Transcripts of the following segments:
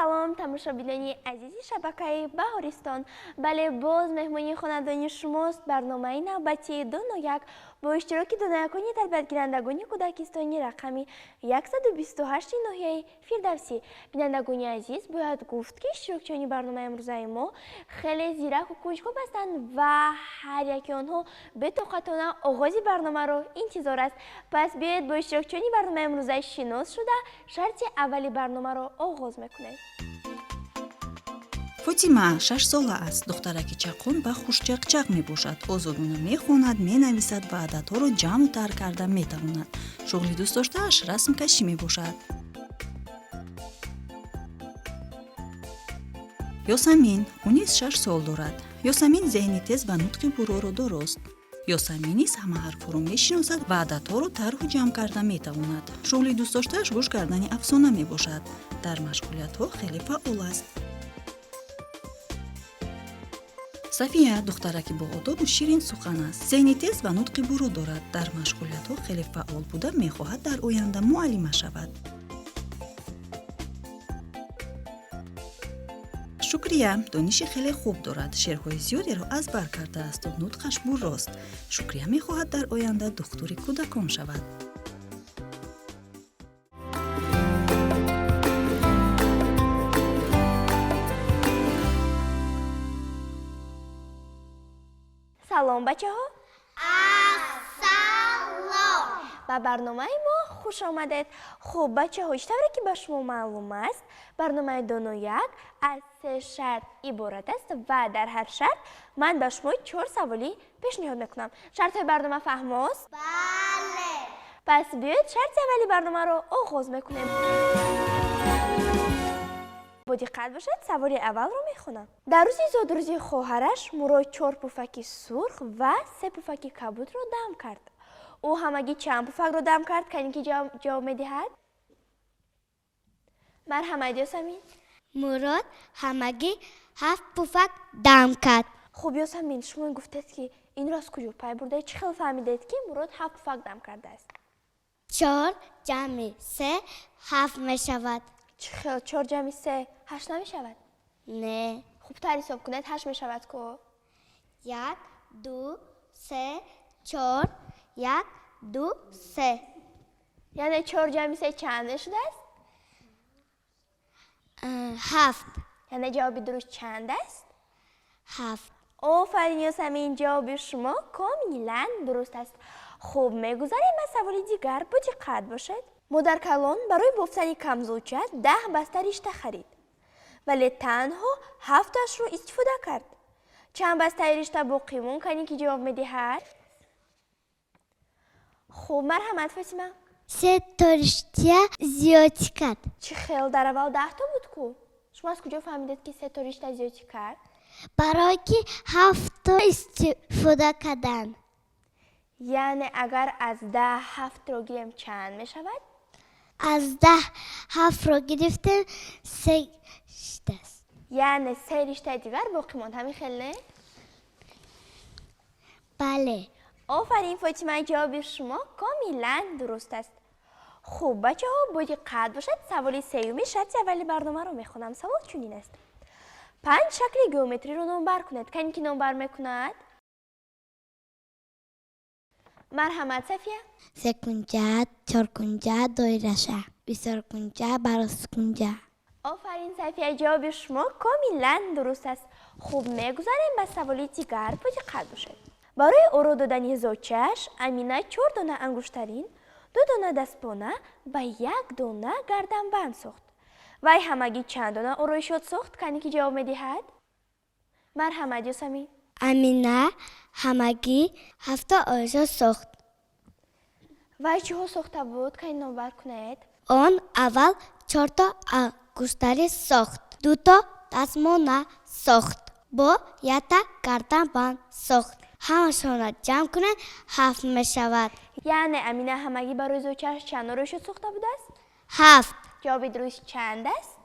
سلام تماشابینان عزیزی شبکه بهارستان. بله باز مهمانی خانوادگی شماست. برنامه نوبتی 291 با اشتراک دونایکانی تربیت گیرندگانی کودکستانی رقمی 128 ناحیه فردوسی. بینندگان عزیز باید گفت که اشتراکچیان برنامه امروزه ما خیلی زیرک و کنجکاو هستند و هر یکی آنها به طاقتانه آغاز برنامه را انتظار است. پس بیاید با اشتراکچیان برنامه امروزه شناس شده شرط اولی برنامه را آغاز میکنیم. فاطیما 6 ساله است. دخترک چاقون و خوشچقچق می باشد. آزادانه می خواند، می نویسد و عددها را جمع و تر کرده می تواند. شغلی دوست داشته‌اش رسم کشی می باشد. یاسمین او نیز 6 سال دارد. یاسمین ذهنی تیز و نطق برو را دارست. یاسمین نیز همه حرف‌ها را می‌شناسد و عددها را طرح و جمع کرده می‌تواند. شغلی دوست داشته‌اش گوش کردن افسانه می‌باشد. در مشغولیت‌ها خیلی فعال است. صفیه دخترک با آداب و شیرین سخن است. ذهنی تیز و نطق برو دارد. در مشغولیت‌ها خیلی فعال بوده می‌خواهد در آینده معلم شود. شکریه دانش خیلی خوب دارد. شعرهای زیادی را از بر کرده است و نطقش براست. شکریه می‌خواهد در آینده دکتر کودکان شود. سلام بچه ها. سلام. به برنامه ما خوش آمدید. خب بچه ها اشتباهی که به شما معلوم است برنامه 291 از 3 شرط عبارت است و در هر شرط من به شما 4 سوالی پیشنهاد میکنم. شرط برنامه فهم است؟ بله. پس بیاید شرط اولی برنامه رو آغاز میکنیم. با دقت باشید سوال اول رو میخونم. در روز زادروزی خواهرش مراد 4 پفک سرخ و 3 پفک کبود رو دم کرد. او همگی چند پفک رو دم کرد که جواب میدهد؟ مرحمت یاسمین. مراد همگی 7 پفک دم کرد. خب یاسمین شما گفتید که این رو از کجا پی برده؟ چه خیلی فهمیدید که مراد 7 پفک دم کرده است؟ 4 جمع 3 7 می شود. چه خیلی 4 جمع 3 8 نمی شود؟ نه. خب تر حساب کنید 8 می شود که 1 2 3 4 1 2 3. یعنی 4 جمع 3 چند شده است؟ 7. یعنی جواب درست چند است؟ 7. آفرین یاسمین جواب شما کاملا درست است. خب میگذاریم به سوال دیگر با دقت باشید. مادر کلان برای بافتن کمزوچه 10 بسته ریشته خرید ولی تنها 7 رو استفاده کرد. چند بسته ریشته باقی ممکنه که جواب میدهد؟ خب مرحمت فاطمه. 3 تا ریشته زیادی کرد. چه خیلی در اول 10 تا بود کو؟ شما از کجا فهمیدید که 3 تا ریشته زیادی کرد؟ برای که 7 تا استفاده کردن. یعنی اگر از 10 7 رو گیریم چند می شود؟ از 10 7 رو گرفتیم 3 ریشته است. یعنی 3 ریشته دیگر باقی ماند. همین خیلی؟ بله. آفرین فاطمه جواب شما کاملا درست است. خب بچه ها با دقت باشید سوال سوم شرط اولی برنامه رو میخونم. سوال چنین است. 5 شکل گئومتری رو نمبر کنید. کی نمبر میکند؟ مرحمت صفیه. 3 کنجه 4 کنجه دایرشه 24 کنجه براس کنجه. آفرین صفیه جواب شما کاملا درست است. خوب میگذاریم به سوال دیگر با دقت باشید. برای آرا دادن زاچش امینه 4 دانه انگشترین 2 دانه دستپانه و 1 دانه گردنبند ساخت. وی همگی چند دانه آرایشات ساخت که جواب میدهد؟ مرحمت یاسمین. امینه همگی 7 آرایشات ساخت. وی چه ها ساخته بود که این نمبر کنید؟ آن اول 4 تا انگشتری ساخت 2 تا دستمانه ساخت با 1 تا گردنبند ساخت. همشون جمع کنید 7 می شود. یعنی امینه همگی برای زاچش چند آرایشات ساخته بود است؟ 7. جواب درست چند است؟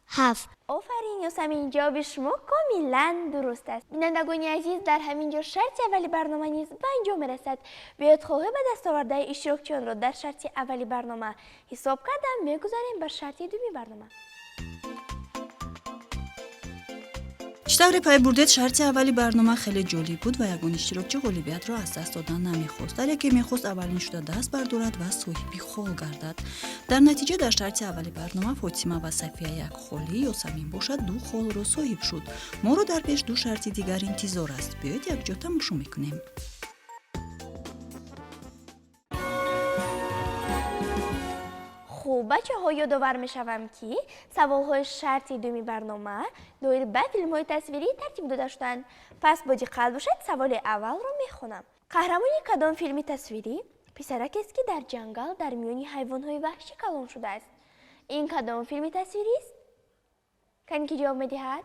7. آفرین یاسمین جواب شما کاملا درست است. بینندگان عزیز در همینجا شرط اولی برنامه نیز به انجام میرسد. بیاید خواهی به دستاورده اشتراکچیان را در شرط اولی برنامه حساب کردن میگذاریم بر شرط دومی برنامه. чӣ тавре пай бурдед, шарти аввали барнома хеле ҷолиб буд ва ягон иштирокчӣ ғолибиятро аз даст додан намехост. Дар яке мехост аввалин шуда даст бардорад ва соҳиби хол гардад. дар натиҷа дар шарти аввали барнома фотима ва сафия як холӣ, ёсамин бошад ду холро соҳиб шуд. моро дар пеш ду шарти дигар интизор аст. биёед якҷо тамошо мекунем. خب بچه ها یادآور می شوم که سوال های شرطی دومی برنامه دایر به فیلم های تصویری ترتیب داده شدند. پس با دقت باشید سوال اول رو می خونم. قهرمان کدام فیلم تصویری پسرک است که در جنگل در میان حیوان های وحشی کلان شده است؟ این کدام فیلم تصویری است؟ کن که جواب می دهد؟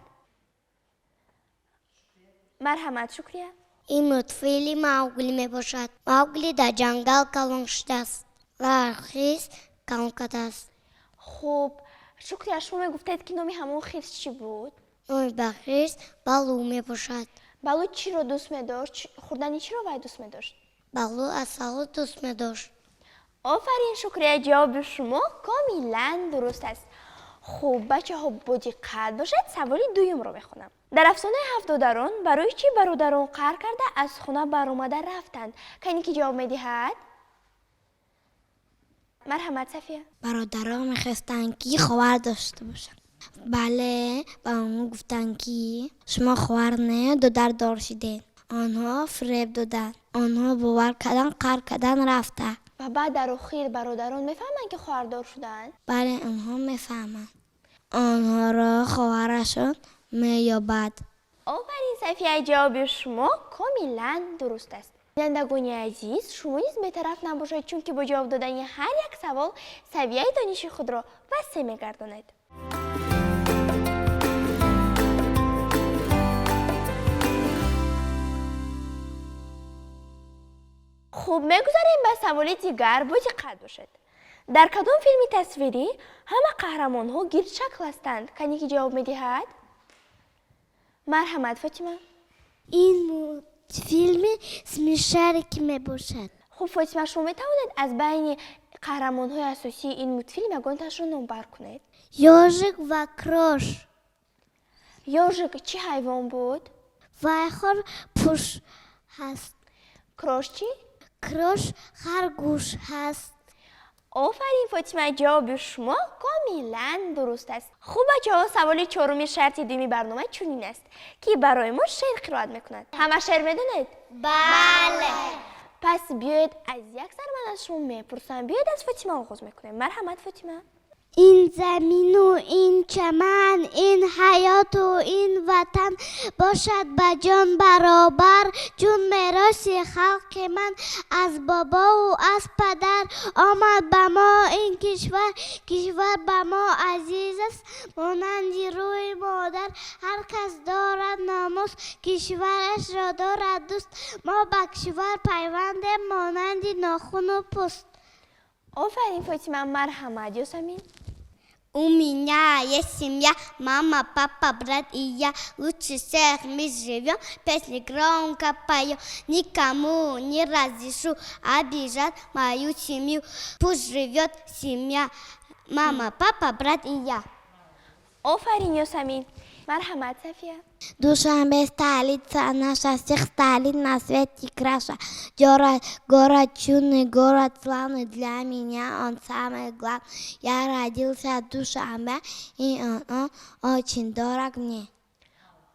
مرحمت شکریه. این ملتفیلم ماوگلی می باشد. ماوگلی در جنگل کلان شده است و خیز کلان کرده است. خب شکریه. شما می گفتید که نام همون خیز چی بود؟ نام بخیز بالو می باشد. بالو چی رو دوست می داشت؟ خوردنی چی رو باید دوست می داشت؟ بالو اصل دوست می داشت. آفرین، شکریه. جواب شما کاملا درست است. خب بچه ها با دقت باشید سوال دوم رو بخونم. در افسانه هفت دختران برای چی برادران قهر کرده از خانه برآمده رفتند؟ کنی که جواب میدهد؟ مرحمت صفیه. برادرها میخواستند که خواهر داشته باشند. بله، با اون گفتند که شما خواهر نه دختر داشتید. آنها فریب دادن. آنها باور کردن قهر کردن رفته. و بعد در آخر برادران میفهمند که خواهردار شدند؟ بله، آنها میفهمند. آنها را خواهرشان مییابد. آفرین صفیه. جواب شما کاملا درست است. بینندگان عزیز، شما نیز بی‌طرف نباشید چون که با جواب دادن هر یک سوال سویه دانش خود را وسیع می‌گردانید. خوب میگذاریم به سوال دیگر. با دقت باشید. در کدام فیلم تصویری همه قهرمان ها گرد شکل هستند؟ کنی که جواب میدهد؟ مرحمت فاطمه. این فیلم سمیشارک می باشد. خب فاطمه، شما میتوانید از بین قهرمان های اساسی این مولتفیلم یگانتش را نام بر کنید؟ یوژک و کروش. یوژک چی حیوان بود؟ وایخور پوش هست. کروش چی؟ کروش خرگوش هست. آفرین فاطمه. جواب شما کاملا درست است. خوب بچه‌ها، سوال چهارم شرط دومی برنامه چنین است که برای ما شعر قرائت میکند. همه شعر میدونید؟ بله. پس بیاید از یک سر من از شما میپرسم. بیاید از فاطمه آغاز میکنیم. مرحمت فاطمه. این زمین و این چمن، این حیات و این وطن باشد به جان برابر، چون میراث خلق من از بابا و از پدر آمد به ما این کشور. کشور به ما عزیز است مانند روی مادر، هر کس دارد ناموس کشورش را دارد دوست. ما به کشور پیوند مانند ناخن و پوست. آفرین فاطمه. مرحمت یاسمین. У меня есть семья, мама, папа, брат и я. Лучше всех мы живем, песни громко поем. Никому не разрешу обижать мою семью. Пусть живет семья, мама, папа, брат и я. آفرین یاسمین. مرحمت صفیه. Душанбе столица наша, всех столиц на свете краша. Город чудный, город славный, для меня он самый главный. Я родился в Душанбе, и он очень дорог мне.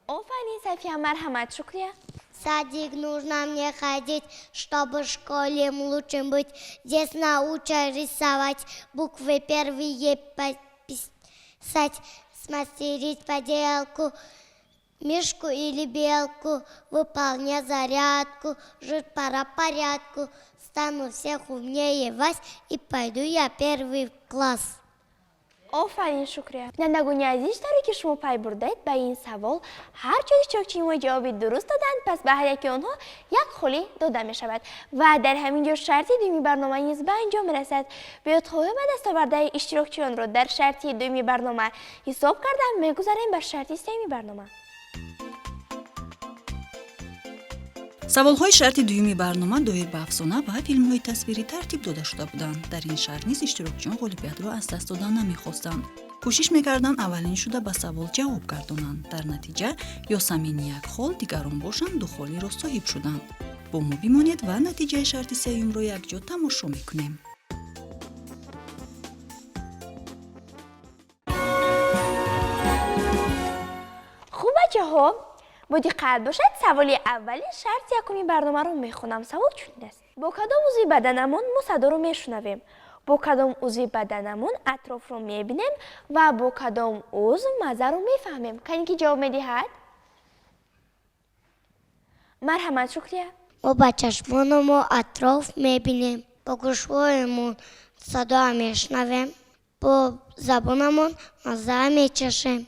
آفرین صفیه. مرحمت. شکریه. В садик нужно мне ходить, чтобы в школе лучшим быть. Здесь научат рисовать, буквы первые писать, смастерить поделку, мишку или белку, выполнять зарядку, жить пора порядку. Стану всех умнее вас и пойду я первый класс. آفرین. شکریه. بینندگان عزیز، طوری که شما پی بردید به این سوال هر چه اشتراکچی ما جواب درست دادند، پس به هر یک آنها یک خلی داده می شود و در همینجا شرطی دومی برنامه نیز به انجام می رسد. بیاید خواهیم دستاورده اشتراکچیان را در شرطی دومی برنامه حساب کردم میگذاریم به شرطی سومی برنامه. саволҳои шарти дуюми барнома доир ба афсона ва филмҳои тасвирӣ тартиб дода шуда буданд. дар ин шарт низ иштирокчиён ғолибиятро аз даст додан намехостанд. кӯшиш мекарданд аввалиншуда ба савол ҷавоб гардонанд. Дар натиҷа Ёсамин як хол, дигарон бошанд ду холиро соҳиб шуданд. бо мо бимонед ва натиҷаи шарти сеюмро якҷо тамошо мекунем. хуб бачаҳо, бо диққат бошед. саволи аввали шарти якуми барномаро мехонам. савол чунин аст: бо кадом узви баданамон мо садоро мешунавем? бо кадом узви баданамон атрофро мебинем ва бо кадом узв маззаро мефаҳмем? кане ки ҷавоб медиҳад? марҳамат, шукрия. мо ба чашмонамон атроф мебинем, бо гӯшҳоямон садоа мешнавем, бо забонамон маззаа мечашем.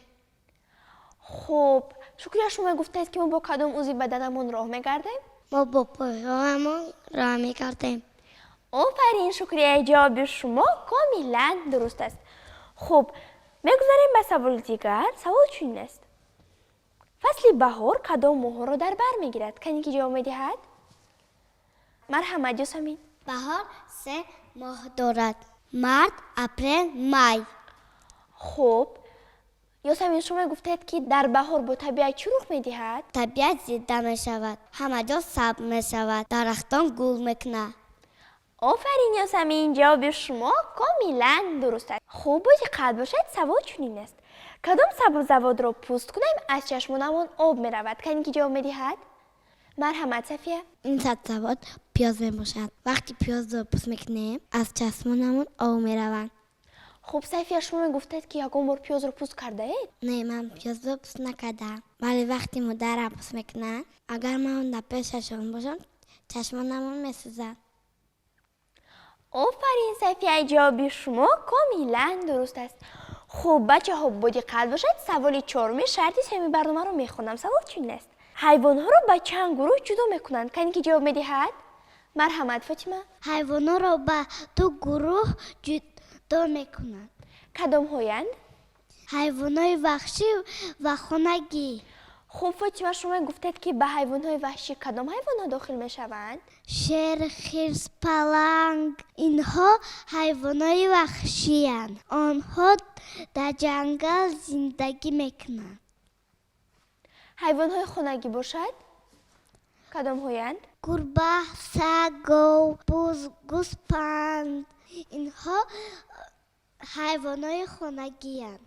хуб, шукрия, шумо гуфтаед ки мо бо кадом узви баданамон роҳ мегардем? мо бо поҳоямон роҳ мекардем. офарин, шукрия, ҷавоби шумо комилан дуруст аст. хуб, мегузарем ба саволи дигар. савол чунин аст: фасли баҳор кадом моҳҳоро дар бар мегирад? кане ки ҷавоб медиҳад? марҳамат, Ёсамин. баҳор 3 моҳ дорад: март, апрел, май. хуб, Ёсамин, шумо гуфтед ки дар баҳор бо табиат чӣ рух медиҳад? табиат зинда мешавад, ҳама ҷо сабз мешавад, дарахтон гул мекунад. офарин, Ёсамин, ҷавоби шумо комилан дуруст аст. хуб, бо диққат бошед. савол чунин аст: кадом сабзавотро пӯст кунем аз чашмонамон об меравад? кане ки ҷавоб медиҳад? марҳамат, Сафия. ин сабзавот пиёз мебошад. вақти пиёзро пӯст мекунем, аз чашмонамон об меравад. хуб, Сафия, шумо гуфтед ки ягон бор пиёзро пӯст кардаед? не, ман пиёзро пӯст накардам, вале вақти модарам пӯст мекунад, агар ман дар пешашон бошам, чашмонамон месӯзад. офарин, Сафия, ҷавоби шумо комилан дуруст аст. хуб, бачаҳо, бо диққат бошед. саволи чорми шарти сеюми барномаро мехонам. савол чунин аст: ҳайвонҳоро ба чанд гурӯҳ ҷудо мекунанд? кане ки ҷавоб медиҳад? марҳамат, Фотима. ҳайвонҳоро ба 2 гурӯҳ ҷудо мекунанд. кадомҳоянд? ҳайвонони ваҳшӣ ва хонагӣ. хуб, Фотима, шумо гуфтед ки ба ҳайвонҳои ваҳшӣ кадом ҳайвонҳо дохил мешаванд? шер, хирс, паланг. инҳо ҳайвонони ваҳшиянд. онҳо дар ҷангал зиндагӣ мекунанд. ҳайвонҳои хонагӣ бошад? кадомҳоянд? гурба, саг, гов, буз, гӯспанд. инҳо ҳайвонони хонагиянд.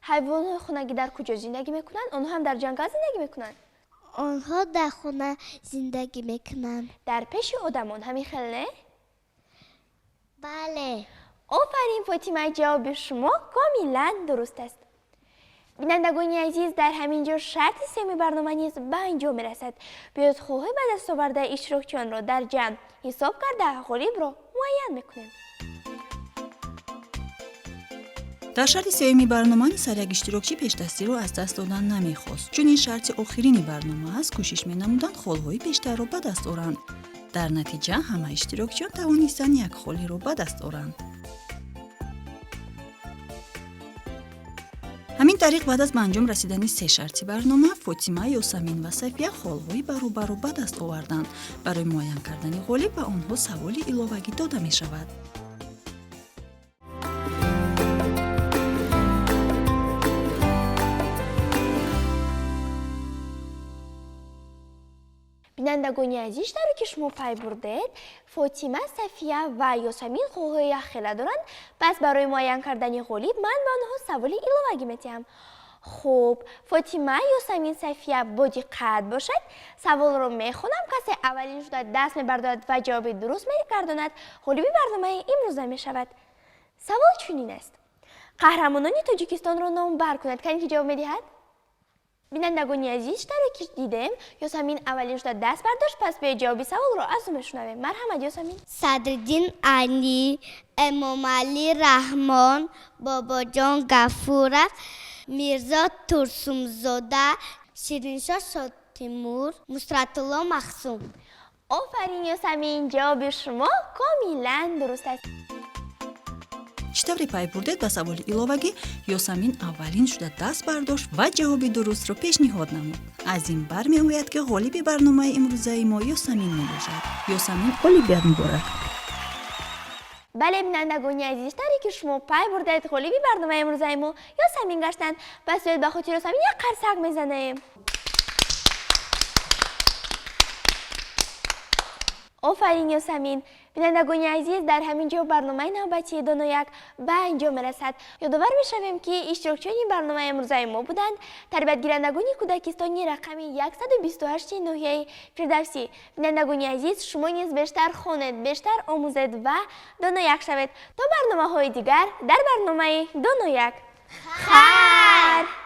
ҳайвонҳои хонагӣ дар куҷо зиндагӣ мекунанд? онҳо ҳам дар ҷангал зиндагӣ мекунанд? онҳо дар хона зиндагӣ мекунанд. дар пеши одамон ҳамин хел не? бале. офарин, Фотима, ҷавоби шумо комилан дуруст аст. бинандагони азиз, дар ҳамин ҷо шарти сеюми барнома низ ба анҷом мерасад. биёед хоҳои ба дастовардаи иштирокчиёнро дар ҷамъ ҳисоб карда ғолибро муайян мекунем. дар шарти сеюми барнома нисар як иштирокчӣ пешдастиро аз даст додан намехост. чун ин шарти охирини барнома аст, кӯшиш менамуданд холҳои бештарро ба даст оранд. дар натиҷа ҳама иштирокчиён тавонистанд як холиро ба даст оранд. ҳамин тариқ баъд аз ба анҷом расидани 3 шарти барнома, Фотима, Ёсамин ва Сафия холҳои баробарро ба даст оварданд. барои муайян кардани ғолиб ба онҳо саволи иловагӣ дода мешавад. бинандагони азиз, даро ки шумо пай бурдед, Фотима, Сафия ва Ёсамин холҳои яххела доранд. пас барои муайян кардани ғолиб ман ба онҳо саволи иловагӣ метиҳам. хуб, Фотима, Ёсамин, Сафия, бо диққат бошед. саволро мехонам. касе аввалин шуда даст мебардорад ва ҷавоби дуруст мегардонад, ғолиби барномаи имрӯза мешавад. савол чунин аст: қаҳрамонони Тоҷикистонро номбар кунед. кане ки ҷавоб медиҳад? бинандагони азиз, даро ки дидем Ёсамин аввалин шуда даст бардошт, пас биёед ҷавоби саволро аз ӯ мешунавем. марҳамат, Ёсамин. садриддин Алӣ, Эмомалӣ Раҳмон, Бобоҷон Гафуров, Мирзо Турсумзода, Шириншоҳ Шотимур, Нусратулло Махсум. офарин, Ёсамин, ҷавоби шумо комилан дуруст аст. чӣ тавре пай бурдед ба саволи иловагӣ, Ёсамин аввалин шуда даст бардошт ва ҷавоби дурустро пешниҳод намуд. аз ин бармеояд ки ғолиби барномаи имрӯзаи мо Ёсамин мебошад. Ёсамин, ғолибият муборак. بله بینندگان عزیز، طوری که شما پای بردید غالبی برنامه امروزای ما یاسمین گشتن، پس باید با خود یاسمین یک قرصک میزنیم. آفرین یاسمین. بینندگان عزیز، در همین جا برنامه نوبتی دو یک به انجام میرسد. یادآور میشویم که اشتراکچیان این برنامه امروزای ما بودند تربیت گیرندگان کودکستانی رقم 128 ناحیه فردوسی. بینندگان عزیز، شما نیز بیشتر خوانید، بیشتر آموزید و دو یک شوید تا برنامه های دیگر در برنامه دو یک. خیر.